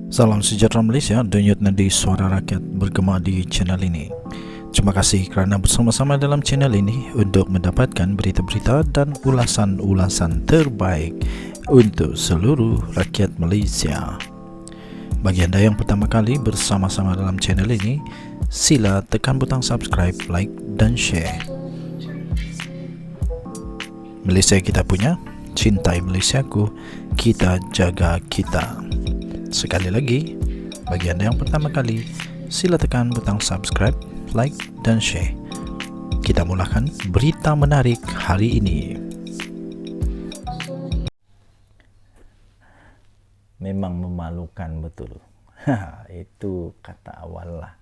Salam sejahtera Malaysia, denyut nadi suara rakyat bergema di channel ini. Terima kasih kerana bersama-sama dalam channel ini untuk mendapatkan berita-berita dan ulasan-ulasan terbaik untuk seluruh rakyat Malaysia. Bagi anda yang pertama kali bersama-sama dalam channel ini, sila tekan butang subscribe, like dan share. Malaysia kita punya, cintai Malaysiaku, kita jaga kita. Sekali lagi, bagi anda yang pertama kali, sila tekan butang subscribe, like dan share. Kita mulakan berita menarik hari ini. Memang memalukan betul. Itu kata awal lah.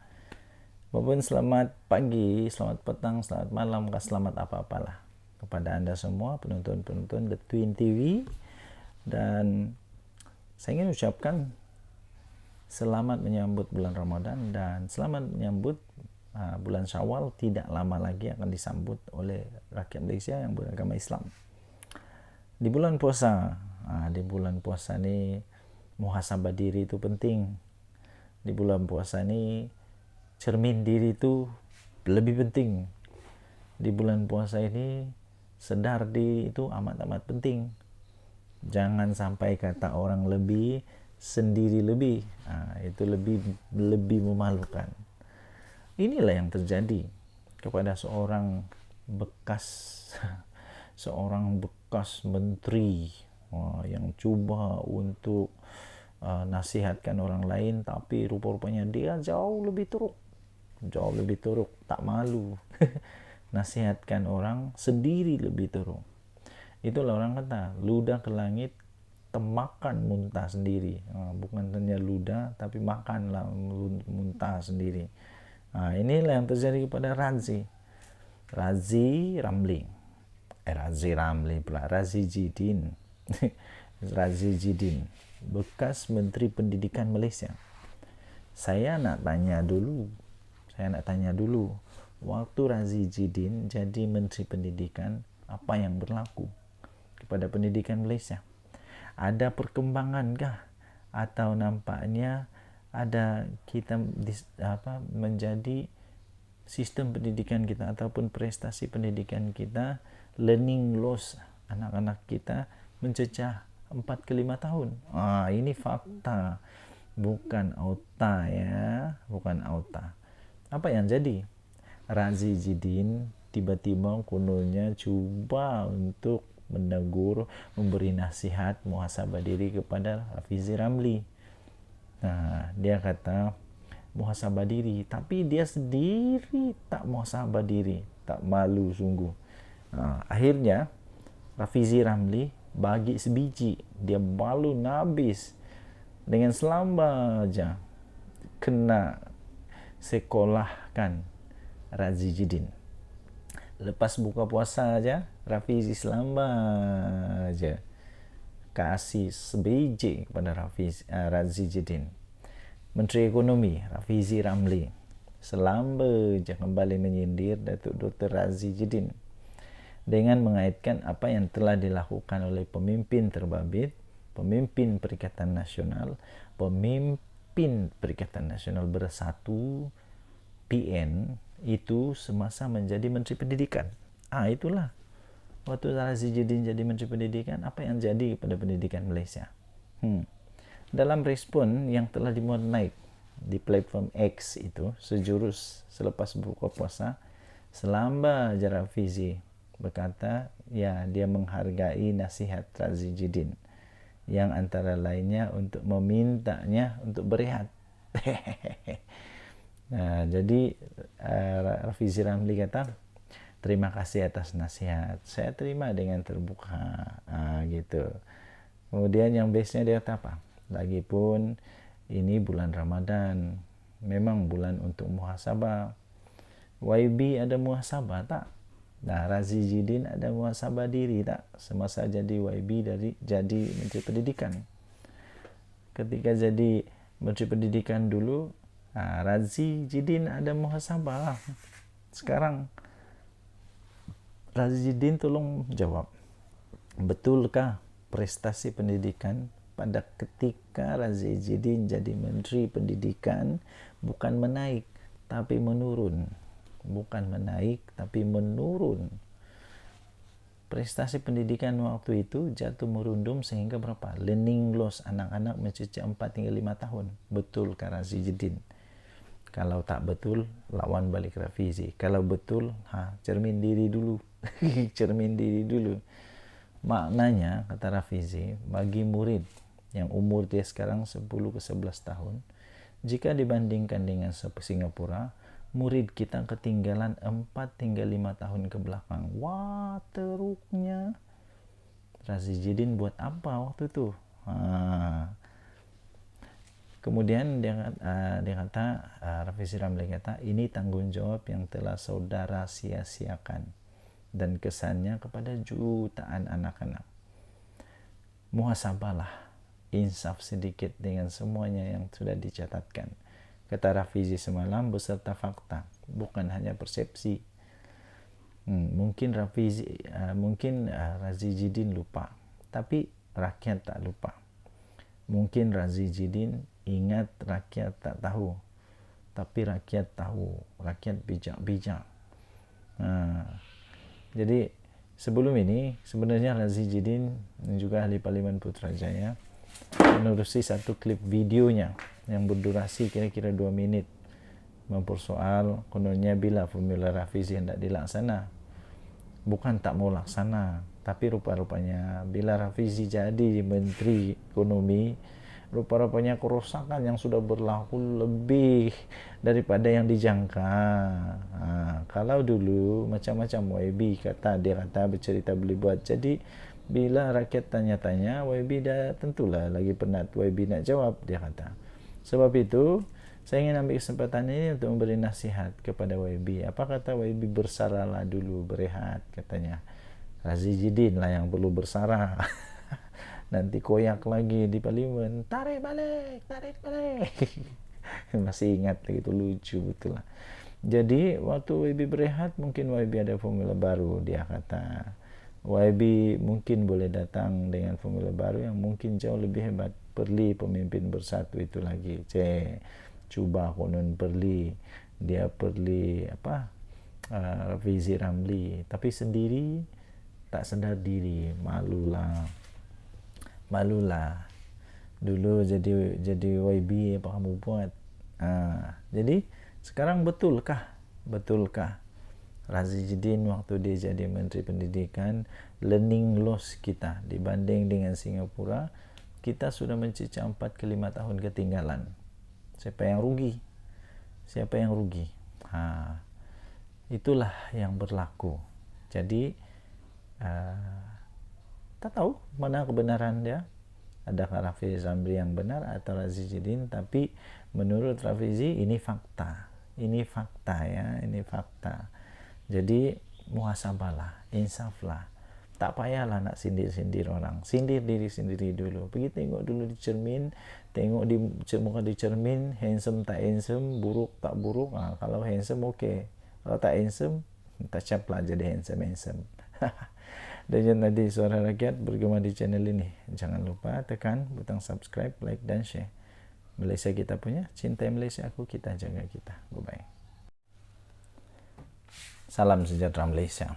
Walaupun selamat pagi, selamat petang, selamat malam, selamat apa-apalah kepada anda semua penonton-penonton The Twin TV. Dan saya ingin ucapkan selamat menyambut bulan Ramadan dan selamat menyambut bulan Syawal. Tidak lama lagi akan disambut oleh rakyat Malaysia yang beragama Islam. Di bulan puasa, ni muhasabah diri itu penting. Di bulan puasa ni cermin diri itu lebih penting. Di bulan puasa ini sedar diri itu amat-amat penting. Jangan sampai kata orang lebih, sendiri lebih. Itu lebih memalukan. Inilah yang terjadi kepada seorang bekas menteri yang cuba untuk nasihatkan orang lain, tapi rupa-rupanya dia jauh lebih teruk, tak malu. Nasihatkan orang sendiri lebih teruk. Itulah orang kata, ludah ke langit temakan muntah sendiri. Bukan hanya ludah, tapi makanlah muntah sendiri. Inilah yang terjadi kepada Razi Jidin Razi Jidin, bekas Menteri Pendidikan Malaysia. Saya nak tanya dulu, waktu Razi Jidin jadi Menteri Pendidikan, apa yang berlaku kepada pendidikan Malaysia? Ada perkembangankah? Atau nampaknya ada kita menjadi sistem pendidikan kita ataupun prestasi pendidikan kita learning loss, anak-anak kita mencecah 4 ke 5 tahun. Ini fakta, bukan auta ya, bukan auta. Apa yang jadi? Razi Jidin tiba-tiba kononnya cuba untuk menegur, memberi nasihat muhasabah diri kepada Rafizi Ramli. Dia kata muhasabah diri, tapi dia sendiri tak muhasabah diri, tak malu sungguh. Akhirnya Rafizi Ramli bagi sebiji, dia malu nabis, dengan selamba aja kena sekolahkan Razi Jidin. Lepas buka puasa aja, Rafizi selamba aja kasih sebiji kepada Razi Jidin. Menteri Ekonomi Rafizi Ramli selamba aja kembali menyindir Datuk Dr. Razi Jidin dengan mengaitkan apa yang telah dilakukan oleh pemimpin terbabit, pemimpin Perikatan Nasional Bersatu PN itu semasa menjadi Menteri Pendidikan. Itulah waktu Razi Jidin jadi Menteri Pendidikan, apa yang jadi pada pendidikan Malaysia. Dalam respon yang telah dimuat naik di platform X itu sejurus selepas buka puasa, selamba Rafizi berkata ya dia menghargai nasihat Razi Jidin yang antara lainnya untuk memintanya untuk berehat. Jadi Rafizi Ramli kata, terima kasih atas nasihat, saya terima dengan terbuka, gitu. Kemudian yang bestnya dia kata apa? Lagipun ini bulan Ramadan, memang bulan untuk muhasabah. YB ada muhasabah tak? Razi Jidin ada muhasabah diri tak semasa jadi YB jadi Menteri Pendidikan? Ketika jadi Menteri Pendidikan dulu, Razi Jidin ada muhasabah. Sekarang Razi Jidin tolong jawab, betulkah prestasi pendidikan pada ketika Razi Jidin jadi Menteri Pendidikan, bukan menaik tapi menurun. Bukan menaik tapi menurun. Prestasi pendidikan waktu itu jatuh merundum sehingga berapa? Learning loss anak-anak mencecah 4 hingga 5 tahun. Betul kah Razi Jidin? Kalau tak betul, lawan balik revisi. Kalau betul, cermin diri dulu. Cermin diri dulu. Maknanya, kata Rafizi, bagi murid yang umur dia sekarang 10 ke 11 tahun, jika dibandingkan dengan Singapura, murid kita ketinggalan 4 hingga 5 tahun ke belakang. Wah, teruknya. Razi Jidin buat apa waktu itu? Kemudian dia kata, Rafizi Ramli kata, ini tanggung jawab yang telah saudara sia-siakan dan kesannya kepada jutaan anak-anak. Muhasabahlah, insaf sedikit dengan semuanya yang sudah dicatatkan. Kata Rafizi semalam, beserta fakta, bukan hanya persepsi. Mungkin Razi Jidin lupa, tapi rakyat tak lupa. Mungkin Razi Jidin ingat rakyat tak tahu, tapi rakyat tahu, rakyat bijak-bijak. Jadi sebelum ini sebenarnya Razi Jidin juga ahli Parlimen Putrajaya menerusi satu klip videonya yang berdurasi kira-kira 2 menit mempersoal kononnya bila formula Rafizi hendak dilaksana. Bukan tak mau laksana, tapi rupa-rupanya bila Rafizi jadi Menteri Ekonomi, rupa-rupanya kerusakan yang sudah berlaku lebih daripada yang dijangka. Kalau dulu macam-macam YB dia kata bercerita boleh buat. Jadi bila rakyat tanya-tanya, YB dah tentulah lagi penat YB nak jawab, dia kata. Sebab itu saya ingin ambil kesempatan ini untuk memberi nasihat kepada YB. Apa kata YB? Bersaralah dulu, berehat katanya. Razi Jidin lah yang perlu bersarah. Nanti koyak lagi di Parlimen, tarik balik. Masih ingat itu, lucu betul lah. Jadi waktu YB berehat, mungkin YB ada formula baru, dia kata. YB mungkin boleh datang dengan formula baru yang mungkin jauh lebih hebat. Perli pemimpin bersatu itu lagi. Cuba konon Perli, dia Perli Rafizi Ramli, tapi sendiri tak sedar diri. Malulah dulu jadi YB apa kamu buat. Jadi sekarang betulkah Razi Jidin waktu dia jadi Menteri Pendidikan, learning loss kita dibanding dengan Singapura, kita sudah mencecah 4 ke 5 tahun ketinggalan. Siapa yang rugi? Itulah yang berlaku. Jadi tak tahu mana kebenaran dia. Adakah Rafizi Ramli yang benar atau Razi Jidin? Tapi menurut Rafizi ini fakta. Ini fakta. Jadi muhasabahlah, insaflah. Tak payahlah nak sindir-sindir orang. Sindir diri sendiri dulu. Pergi tengok dulu di cermin, tengok di muka di cermin, handsome tak handsome, buruk tak buruk. Kalau handsome okey. Kalau tak handsome, tak caplah jadi handsome. Dan nanti Suara Rakyat bergema di channel ini. Jangan lupa tekan butang subscribe, like dan share. Malaysia kita punya, cintai Malaysia aku, kita jaga kita. Bye-bye. Salam sejahtera Malaysia.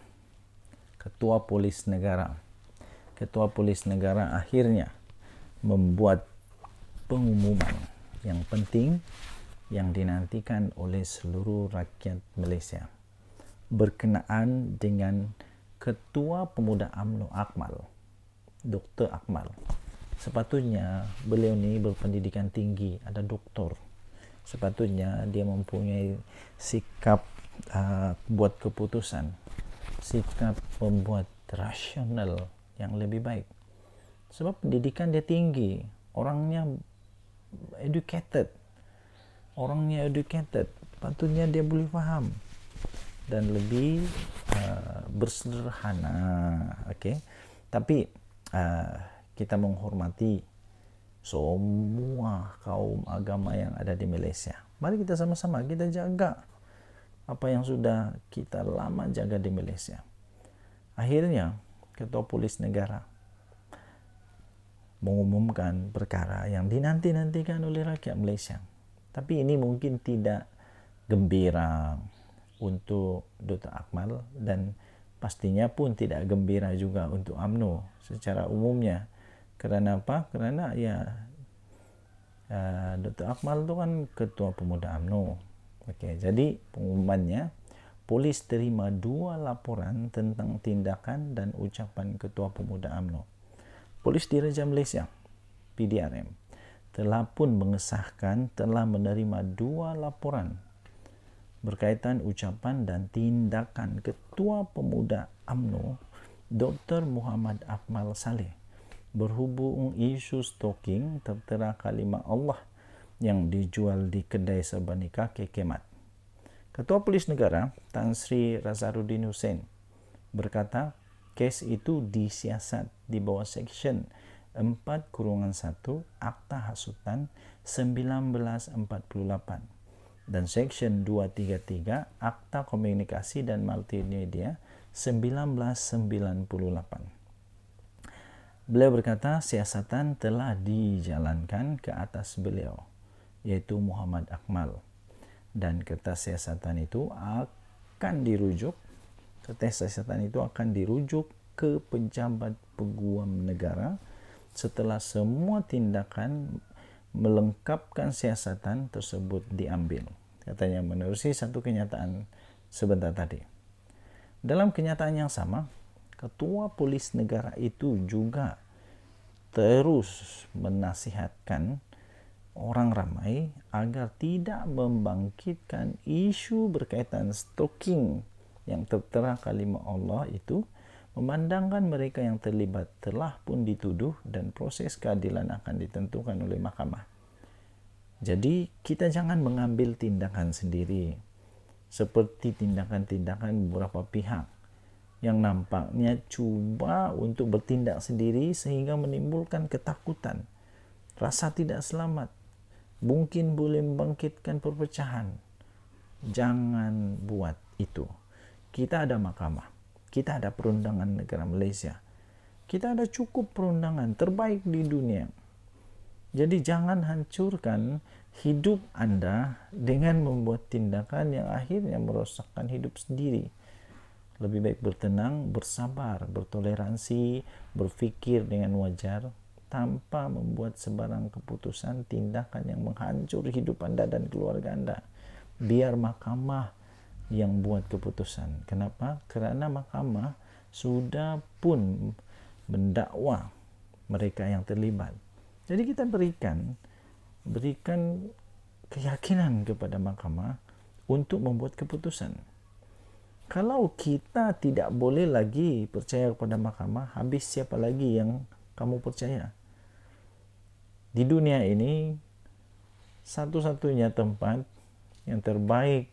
Ketua Polis Negara akhirnya membuat pengumuman yang penting yang dinantikan oleh seluruh rakyat Malaysia berkenaan dengan Ketua Pemuda UMNO Akmal, Dr. Akmal. Sepatutnya beliau ni berpendidikan tinggi, ada doktor. Sepatutnya dia mempunyai sikap buat keputusan, sikap membuat rasional yang lebih baik. Sebab pendidikan dia tinggi, orangnya educated, patutnya dia boleh faham dan lebih bersederhana, okey. Tapi kita menghormati semua kaum agama yang ada di Malaysia. Mari kita sama-sama kita jaga apa yang sudah kita lama jaga di Malaysia. Akhirnya Ketua Polis Negara mengumumkan perkara yang dinanti-nantikan oleh rakyat Malaysia. Tapi ini mungkin tidak gembira untuk Dr. Akmal dan pastinya pun tidak gembira juga untuk UMNO secara umumnya. Kerana apa? Kerana Dr. Akmal itu kan ketua pemuda UMNO. Okey, jadi pengumumannya, polis terima 2 laporan tentang tindakan dan ucapan ketua pemuda UMNO. Polis Diraja Malaysia, PDRM, telah pun mengesahkan telah menerima 2 laporan berkaitan ucapan dan tindakan Ketua Pemuda UMNO Dr. Muhammad Akmal Saleh berhubung isu stalking tertera kalimah Allah yang dijual di kedai serba nikah Kekemat. Ketua Polis Negara Tan Sri Razaruddin Hussein berkata kes itu disiasat di bawah Seksyen 4-1 Akta Hasutan 1948 dan Seksyen 233 Akta Komunikasi dan Multimedia 1998. Beliau berkata siasatan telah dijalankan ke atas beliau, yaitu Muhammad Akmal, dan kertas siasatan itu akan dirujuk ke pejabat peguam negara setelah semua tindakan melengkapkan siasatan tersebut diambil. Katanya menerusi satu kenyataan sebentar tadi. Dalam kenyataan yang sama, Ketua Polis Negara itu juga terus menasihatkan orang ramai agar tidak membangkitkan isu berkaitan stalking yang tertera kalimah Allah itu, memandangkan mereka yang terlibat telah pun dituduh dan proses keadilan akan ditentukan oleh mahkamah. Jadi kita jangan mengambil tindakan sendiri seperti tindakan-tindakan beberapa pihak yang nampaknya cuba untuk bertindak sendiri sehingga menimbulkan ketakutan, rasa tidak selamat, mungkin boleh membangkitkan perpecahan. Jangan buat itu. Kita ada mahkamah, kita ada perundangan negara Malaysia, kita ada cukup perundangan terbaik di dunia. Jadi jangan hancurkan hidup Anda dengan membuat tindakan yang akhirnya merosakkan hidup sendiri. Lebih baik bertenang, bersabar, bertoleransi, berfikir dengan wajar tanpa membuat sebarang keputusan tindakan yang menghancur hidup Anda dan keluarga Anda. Biar mahkamah yang buat keputusan. Kenapa? Kerana mahkamah sudah pun mendakwa mereka yang terlibat. Jadi kita berikan keyakinan kepada mahkamah untuk membuat keputusan. Kalau kita tidak boleh lagi percaya kepada mahkamah, habis siapa lagi yang kamu percaya? Di dunia ini, satu-satunya tempat yang terbaik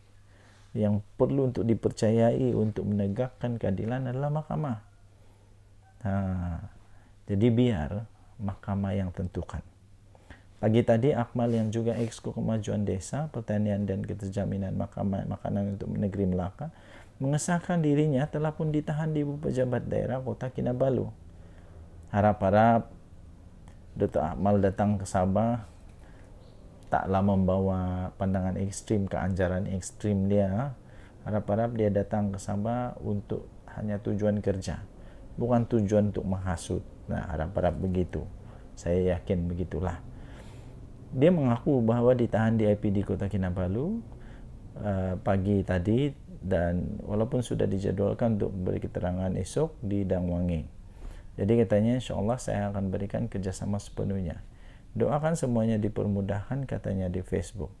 yang perlu untuk dipercayai untuk menegakkan keadilan adalah mahkamah. Jadi biar mahkamah yang tentukan. Pagi tadi, Akmal yang juga Exco Kemajuan Desa, Pertanian dan Keterjaminan Makanan untuk Negeri Melaka mengesahkan dirinya telah pun ditahan di Ibu Pejabat Daerah Kota Kinabalu. Harap-harap Dr. Akmal datang ke Sabah taklah membawa pandangan ekstrim, keanjaran ekstrim dia. Harap-harap dia datang ke Sabah untuk hanya tujuan kerja, bukan tujuan untuk menghasut. Harap-harap begitu. Saya yakin begitulah. Dia mengaku bahawa ditahan di IPD Kota Kinabalu pagi tadi, dan walaupun sudah dijadualkan untuk beri keterangan esok di Dangwangi. Jadi katanya insyaAllah saya akan berikan kerjasama sepenuhnya. Doakan semuanya dipermudahkan, katanya di Facebook.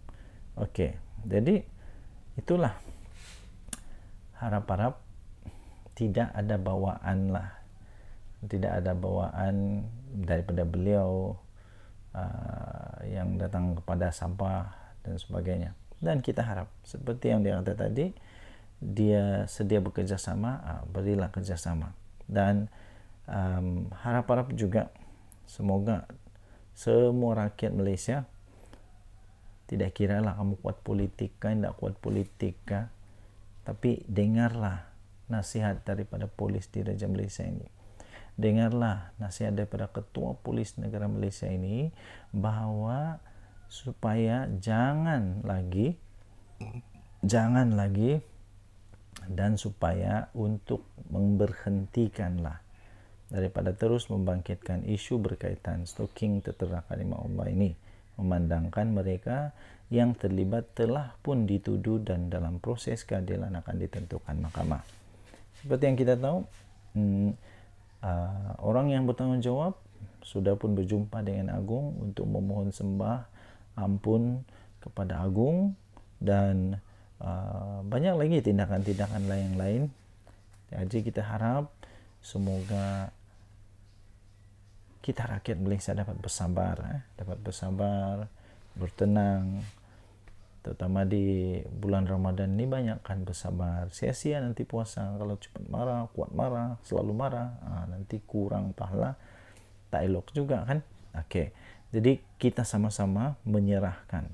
Okey, jadi itulah. Harap-harap tidak ada bawaan lah. Tidak ada bawaan daripada beliau yang datang kepada Sabah dan sebagainya. Dan kita harap seperti yang dia kata tadi, dia sedia bekerjasama, berilah kerjasama. Dan harap-harap juga semoga semua rakyat Malaysia, tidak kiralah kamu kuat politik kah, tidak kuat politik kah, tapi dengarlah nasihat daripada polis Diraja Malaysia ini. dengarlah nasihat daripada Ketua Polis Negara Malaysia ini bahwa supaya jangan lagi dan supaya untuk memberhentikanlah daripada terus membangkitkan isu berkaitan stalking tertera kalimah Allah ini, memandangkan mereka yang terlibat telah pun dituduh dan dalam proses keadilan akan ditentukan mahkamah. Seperti yang kita tahu, orang yang bertanggung jawab sudah pun berjumpa dengan Agung untuk memohon sembah ampun kepada Agung, dan banyak lagi tindakan-tindakan yang lain. Jadi kita harap semoga kita rakyat Malaysia dapat bersabar, bertenang, terutama di bulan Ramadan ini banyakkan bersabar. Sia-sia nanti puasa kalau cepat marah, kuat marah, selalu marah, nanti kurang pahala, tak elok juga kan. Okey, jadi kita sama-sama menyerahkan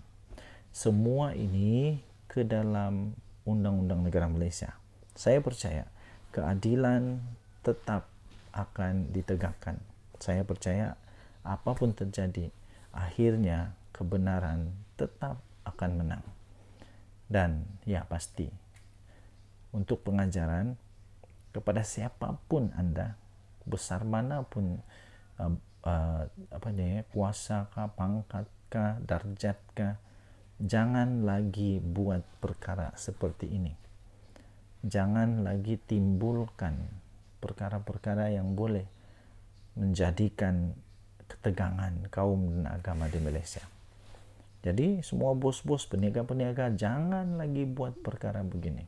semua ini ke dalam undang-undang negara Malaysia. Saya percaya keadilan tetap akan ditegakkan. Saya percaya apapun terjadi, akhirnya kebenaran tetap akan menang. Dan ya pasti, untuk pengajaran kepada siapapun Anda, besar manapun kuasa kah, pangkat kah, darjat kah, jangan lagi buat perkara seperti ini. Jangan lagi timbulkan perkara-perkara yang boleh menjadikan ketegangan kaum dan agama di Malaysia. Jadi semua bos-bos, peniaga-peniaga, jangan lagi buat perkara begini.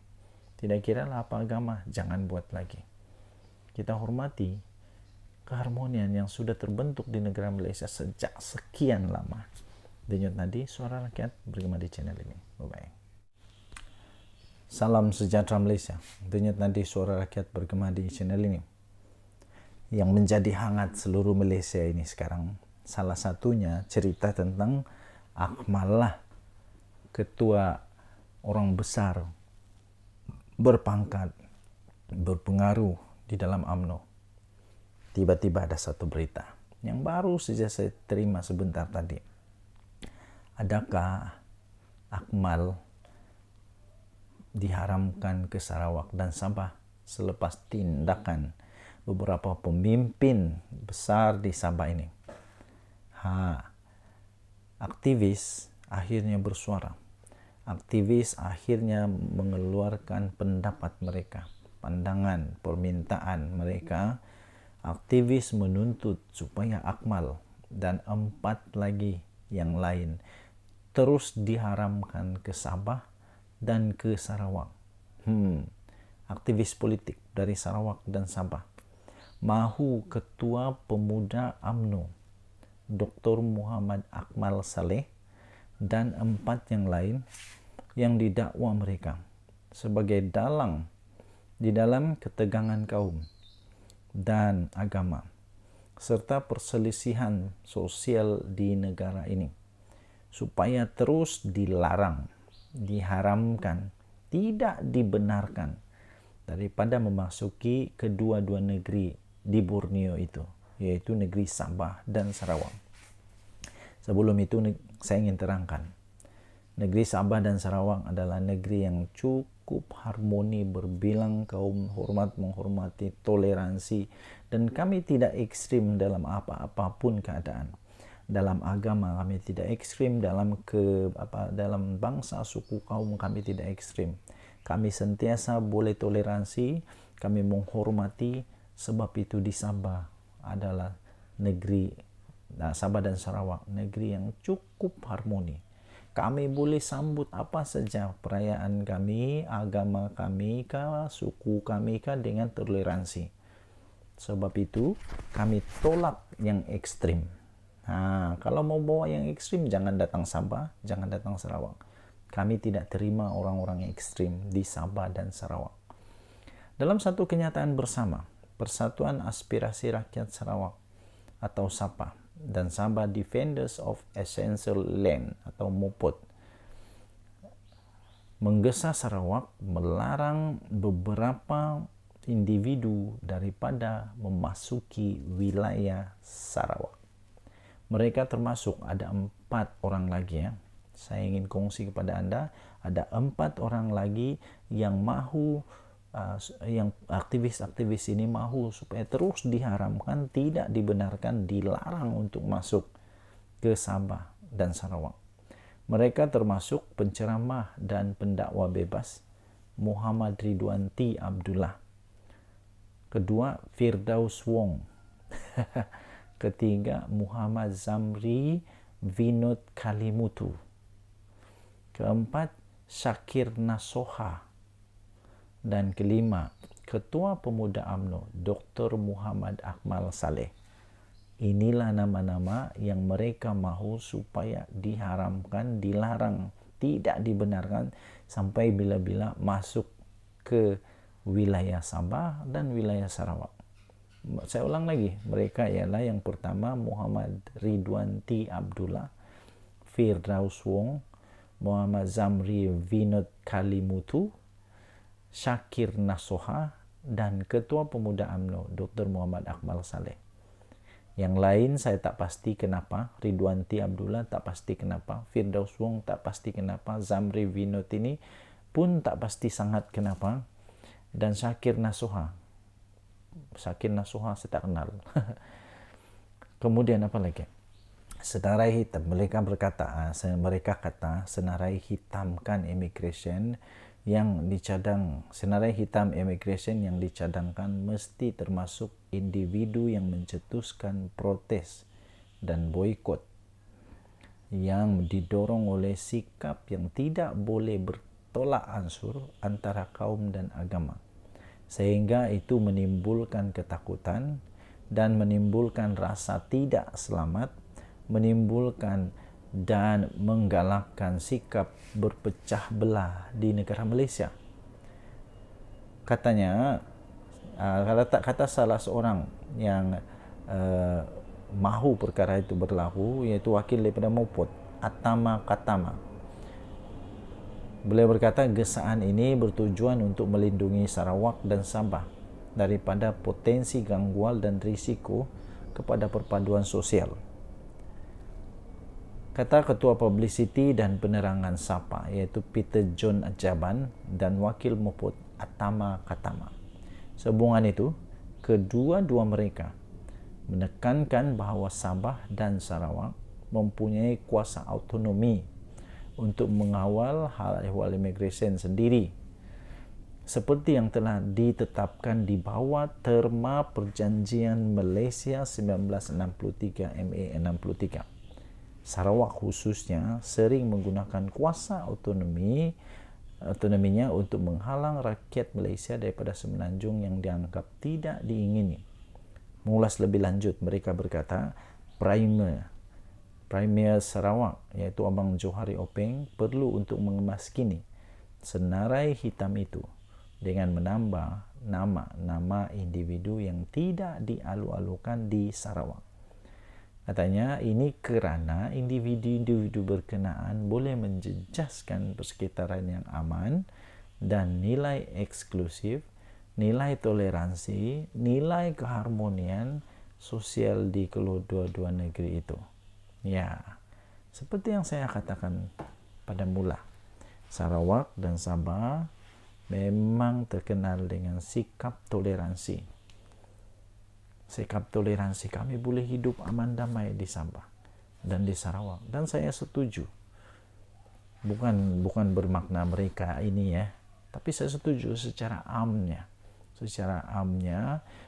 Tidak kira lah apa agama, jangan buat lagi. Kita hormati keharmonian yang sudah terbentuk di negara Malaysia sejak sekian lama. Denyut Nadi, Suara Rakyat, bergema di channel ini. Bye-bye. Salam sejahtera Malaysia. Denyut Nadi, Suara Rakyat, bergema di channel ini. Yang menjadi hangat seluruh Malaysia ini sekarang, salah satunya cerita tentang Akmal lah, ketua orang besar berpangkat, berpengaruh di dalam UMNO. Tiba-tiba ada satu berita yang baru saja saya terima sebentar tadi. Adakah Akmal diharamkan ke Sarawak dan Sabah selepas tindakan beberapa pemimpin besar di Sabah ini? Aktivis akhirnya bersuara. Aktivis akhirnya mengeluarkan pendapat mereka, pandangan, permintaan mereka. Aktivis menuntut supaya Akmal dan 4 lagi yang lain terus diharamkan ke Sabah dan ke Sarawak. Aktivis politik dari Sarawak dan Sabah mahu Ketua Pemuda UMNO Dr. Muhammad Akmal Saleh dan 4 yang lain yang didakwa mereka sebagai dalang di dalam ketegangan kaum dan agama serta perselisihan sosial di negara ini, supaya terus dilarang, diharamkan, tidak dibenarkan daripada memasuki kedua-dua negeri di Borneo itu, yaitu negeri Sabah dan Sarawak. Sebelum itu saya ingin terangkan, negeri Sabah dan Sarawak adalah negeri yang cukup harmoni, berbilang kaum, hormat menghormati, toleransi, dan kami tidak ekstrim dalam apa-apapun keadaan. Dalam agama kami tidak ekstrim, dalam dalam bangsa, suku, kaum kami tidak ekstrim. Kami sentiasa boleh toleransi, kami menghormati, sebab itu di Sabah adalah negeri, Sabah dan Sarawak, negeri yang cukup harmoni. Kami boleh sambut apa saja perayaan kami, agama kami kah, suku kami kah, dengan toleransi. Sebab itu kami tolak yang ekstrim. Kalau mau bawa yang ekstrim, jangan datang Sabah, jangan datang Sarawak. Kami tidak terima orang-orang yang ekstrim di Sabah dan Sarawak. Dalam satu kenyataan bersama, Persatuan Aspirasi Rakyat Sarawak atau SAPA dan Sabah Defenders of Essential Land atau MOPOD menggesa Sarawak melarang beberapa individu daripada memasuki wilayah Sarawak. Mereka termasuk ada 4 orang lagi ya. Saya ingin kongsi kepada Anda, ada 4 orang lagi yang mahu yang aktivis-aktivis ini mahu supaya terus diharamkan, tidak dibenarkan, dilarang untuk masuk ke Sabah dan Sarawak. Mereka termasuk penceramah dan pendakwa bebas Muhammad Ridwan T. Abdullah. Kedua, Firdaus Wong. Ketiga, Muhammad Zamri Vinod Kalimutu. Keempat, Syakir Nasoha. Dan kelima, Ketua Pemuda UMNO Dr. Muhammad Akmal Saleh. Inilah nama-nama yang mereka mahu supaya diharamkan, dilarang, tidak dibenarkan sampai bila-bila masuk ke wilayah Sabah dan wilayah Sarawak. Saya ulang lagi, mereka ialah yang pertama Muhammad Ridwan T. Abdullah, Firdaus Wong, Muhammad Zamri Vinod Kalimutu, Syakir Nasoha, dan Ketua Pemuda UMNO Dr. Muhammad Akmal Saleh. Yang lain saya tak pasti kenapa, Ridwan T. Abdullah tak pasti kenapa, Firdaus Wong tak pasti kenapa, Zamri Vinod ini pun tak pasti sangat kenapa, dan Syakir Nasoha saya tak kenal. Kemudian apa lagi? Senarai hitam, mereka kata senarai hitamkan immigration yang dicadang, senarai hitam immigration yang dicadangkan mesti termasuk individu yang mencetuskan protes dan boikot yang didorong oleh sikap yang tidak boleh bertolak ansur antara kaum dan agama, sehingga itu menimbulkan ketakutan dan menimbulkan rasa tidak selamat, menimbulkan dan menggalakkan sikap berpecah belah di negara Malaysia. Katanya, kata salah seorang yang mahu perkara itu berlaku, iaitu wakil daripada Mopot, Atama Katama. Beliau berkata gesaan ini bertujuan untuk melindungi Sarawak dan Sabah daripada potensi gangguan dan risiko kepada perpaduan sosial. Kata Ketua Publicity dan Penerangan SAPA, iaitu Peter John Ajaban, dan Wakil Mopot Atama Katama. Sehubungan itu, kedua-dua mereka menekankan bahawa Sabah dan Sarawak mempunyai kuasa autonomi untuk mengawal hal ehwal immigration sendiri, seperti yang telah ditetapkan di bawah terma Perjanjian Malaysia 1963 MA 63. Sarawak khususnya sering menggunakan kuasa otonominya untuk menghalang rakyat Malaysia daripada semenanjung yang dianggap tidak diingini. Mengulas lebih lanjut, mereka berkata Premier Sarawak, iaitu Abang Johari Openg, perlu untuk mengemaskini senarai hitam itu dengan menambah nama-nama individu yang tidak dialu-alukan di Sarawak. Katanya ini kerana individu-individu berkenaan boleh menjejaskan persekitaran yang aman dan nilai eksklusif, nilai toleransi, nilai keharmonian sosial di kedua-dua negeri itu. Ya, seperti yang saya katakan pada mula, Sarawak dan Sabah memang terkenal dengan sikap toleransi. Sikap toleransi, kami boleh hidup aman damai di Sabah dan di Sarawak, dan saya setuju. Bukan bermakna mereka ini ya, tapi saya setuju secara amnya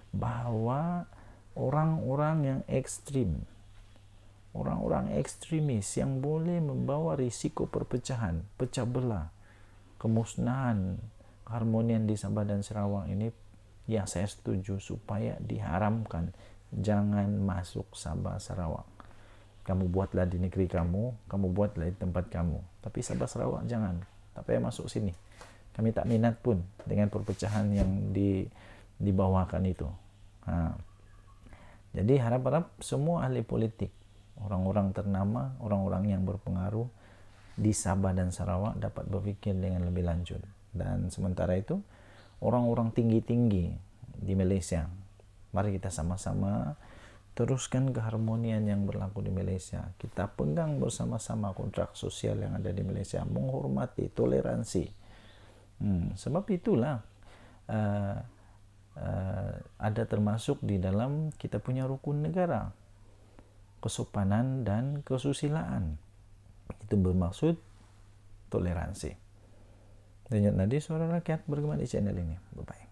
bahwa orang-orang yang ekstrim, orang-orang ekstremis yang boleh membawa risiko perpecahan, pecah belah, kemusnahan keharmonian di Sabah dan Sarawak ini, ya saya setuju supaya diharamkan, jangan masuk Sabah Sarawak. Kamu buatlah di negeri kamu, kamu buatlah di tempat kamu, tapi Sabah Sarawak jangan, tak payah masuk sini. Kami tak minat pun dengan perpecahan yang dibawakan itu. Jadi harap-harap semua ahli politik, orang-orang ternama, orang-orang yang berpengaruh di Sabah dan Sarawak dapat berfikir dengan lebih lanjut. Dan sementara itu, orang-orang tinggi-tinggi di Malaysia. Mari kita sama-sama teruskan keharmonian yang berlaku di Malaysia. Kita pegang bersama-sama kontrak sosial yang ada di Malaysia, menghormati, toleransi. Sebab itulah ada termasuk di dalam kita punya rukun negara, kesopanan dan kesusilaan. Itu bermaksud toleransi. Denyut nadi suara rakyat bergema di channel ini. Bye-bye.